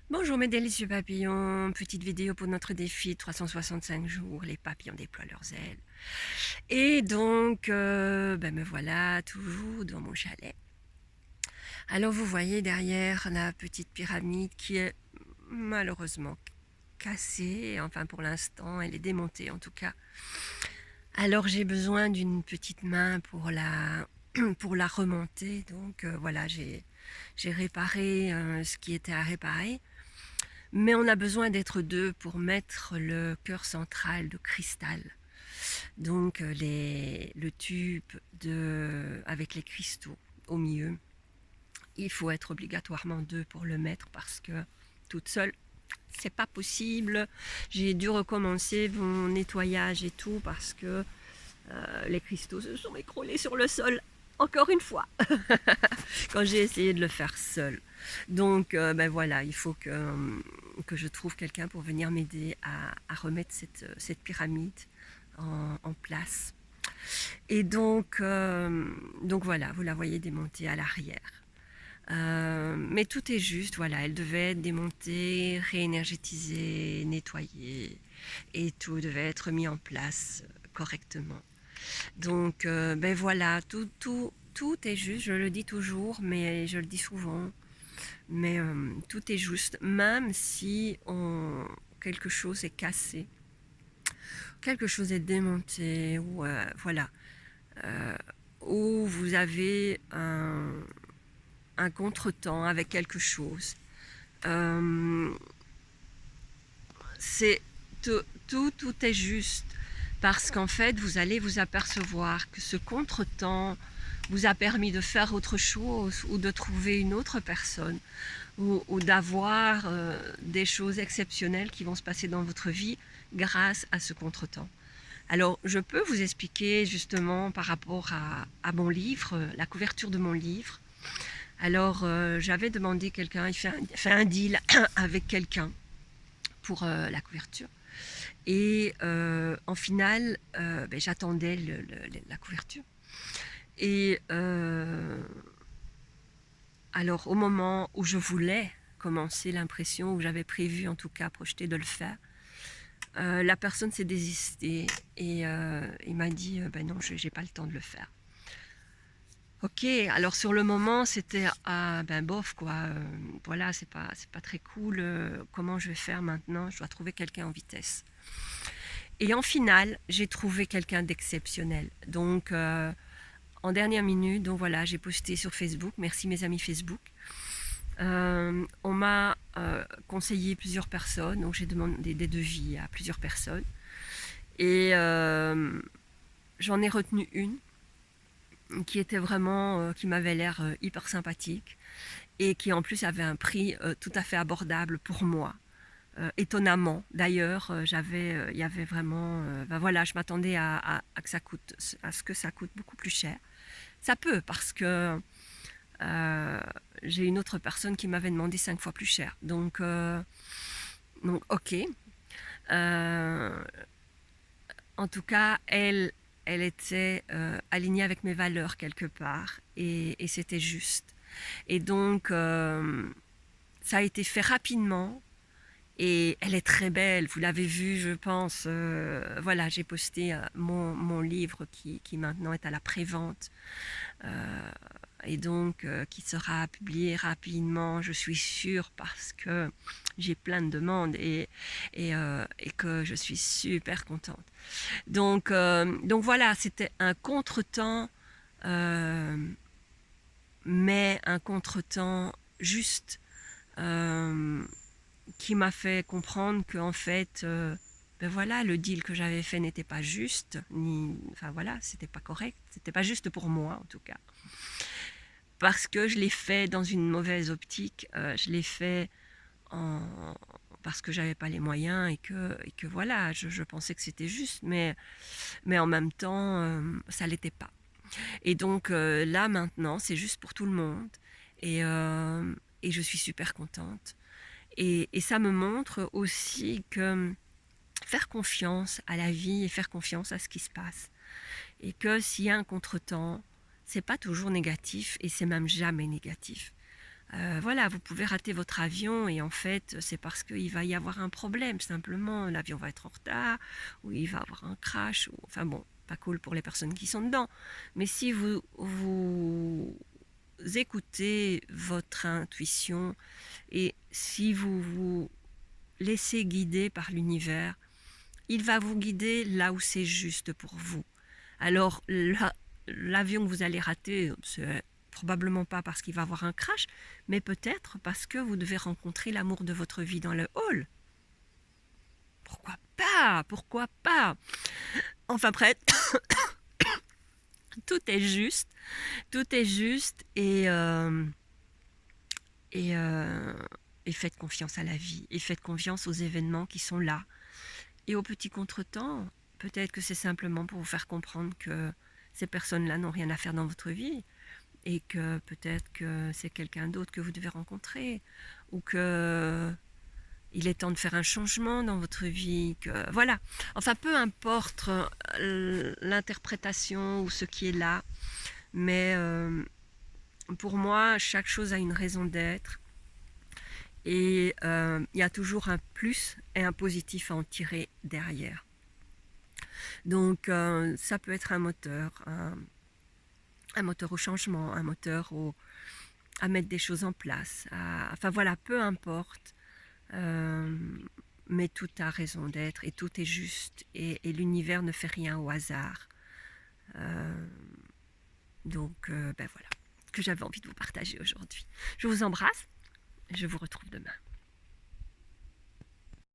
Bonjour mes délicieux papillons, petite vidéo pour notre défi 365 jours, les papillons déploient leurs ailes. Et donc, me voilà toujours dans mon chalet. Alors vous voyez derrière la petite pyramide qui est malheureusement cassée, enfin pour l'instant elle est démontée en tout cas. Alors j'ai besoin d'une petite main pour pour la remonter, donc voilà j'ai réparé ce qui était à réparer. Mais on a besoin d'être deux pour mettre le cœur central de cristal. Donc le tube avec les cristaux au milieu. Il faut être obligatoirement deux pour le mettre parce que toute seule, c'est pas possible. J'ai dû recommencer mon nettoyage et tout parce que les cristaux se sont écroulés sur le sol. Encore une fois, quand j'ai essayé de le faire seul. Donc, voilà, il faut que je trouve quelqu'un pour venir m'aider à remettre cette pyramide en place. Et donc voilà, vous la voyez démontée à l'arrière. Mais tout est juste, voilà, elle devait être démontée, réénergétisée, nettoyée, et tout devait être mis en place correctement. Donc, voilà, tout est juste, je le dis toujours, mais je le dis souvent, mais tout est juste, même si quelque chose est cassé, quelque chose est démonté, ou voilà, euh, ou vous avez un contretemps avec quelque chose. Euh, c'est tout est juste parce qu'en fait vous allez vous apercevoir que ce contretemps vous a permis de faire autre chose ou de trouver une autre personne ou d'avoir des choses exceptionnelles qui vont se passer dans votre vie grâce à ce contretemps. Alors je peux vous expliquer justement par rapport à mon livre, la couverture de mon livre. Alors j'avais demandé quelqu'un, il fait un deal avec quelqu'un pour la couverture. Et en finale, j'attendais la couverture. Et alors au moment où je voulais commencer l'impression, où j'avais prévu en tout cas projeté de le faire, la personne s'est désistée et il m'a dit non, j'ai pas le temps de le faire. Ok, alors sur le moment c'était bof quoi, voilà c'est pas très cool, comment je vais faire maintenant, je dois trouver quelqu'un en vitesse. Et en finale, j'ai trouvé quelqu'un d'exceptionnel. Donc, en dernière minute, donc voilà, j'ai posté sur Facebook. Merci mes amis Facebook. On m'a conseillé plusieurs personnes, donc j'ai demandé des devis à plusieurs personnes. Et j'en ai retenu une qui était vraiment, qui m'avait l'air hyper sympathique et qui en plus avait un prix tout à fait abordable pour moi. Étonnamment. D'ailleurs, il y avait vraiment, voilà, je m'attendais à ce que ça coûte beaucoup plus cher. Ça peut parce que j'ai une autre personne qui m'avait demandé 5 fois plus cher. Donc ok. Euh, En tout cas, elle était alignée avec mes valeurs quelque part et c'était juste. Et donc, ça a été fait rapidement. Et elle est très belle, vous l'avez vu, je pense. Voilà, j'ai posté mon livre qui maintenant est à la prévente et donc qui sera publié rapidement, je suis sûre, parce que j'ai plein de demandes et que je suis super contente. Donc voilà, c'était un contretemps, euh, mais un contretemps juste. Euh, qui m'a fait comprendre que en fait voilà, le deal que j'avais fait n'était pas juste, ni enfin voilà, c'était pas correct, c'était pas juste pour moi en tout cas, parce que je l'ai fait dans une mauvaise optique, je l'ai fait en parce que j'avais pas les moyens et que voilà, je pensais que c'était juste, mais en même temps ça l'était pas. Et donc là maintenant c'est juste pour tout le monde et je suis super contente. Et ça me montre aussi que faire confiance à la vie et faire confiance à ce qui se passe. Et que s'il y a un contretemps, c'est pas toujours négatif et c'est même jamais négatif. Voilà, vous pouvez rater votre avion et en fait, c'est parce qu'il va y avoir un problème. Simplement, l'avion va être en retard ou il va avoir un crash. Enfin bon, pas cool pour les personnes qui sont dedans. Mais si vous écoutez votre intuition et si vous vous laissez guider par l'univers, il va vous guider là où c'est juste pour vous. Alors, l'avion que vous allez rater, c'est probablement pas parce qu'il va avoir un crash, mais peut-être parce que vous devez rencontrer l'amour de votre vie dans le hall. Pourquoi pas? Pourquoi pas? Enfin bref, tout est juste et faites confiance à la vie et faites confiance aux événements qui sont là. Et aux petits contretemps, peut-être que c'est simplement pour vous faire comprendre que ces personnes-là n'ont rien à faire dans votre vie et que peut-être que c'est quelqu'un d'autre que vous devez rencontrer ou que il est temps de faire un changement dans votre vie, que voilà. Enfin, peu importe l'interprétation ou ce qui est là, mais pour moi, chaque chose a une raison d'être et il y a toujours un plus et un positif à en tirer derrière. Donc ça peut être un moteur au changement, un moteur à mettre des choses en place. Enfin voilà, peu importe. Mais tout a raison d'être et tout est juste et l'univers ne fait rien au hasard. Donc ben voilà, que j'avais envie de vous partager aujourd'hui. Je vous embrasse et je vous retrouve demain.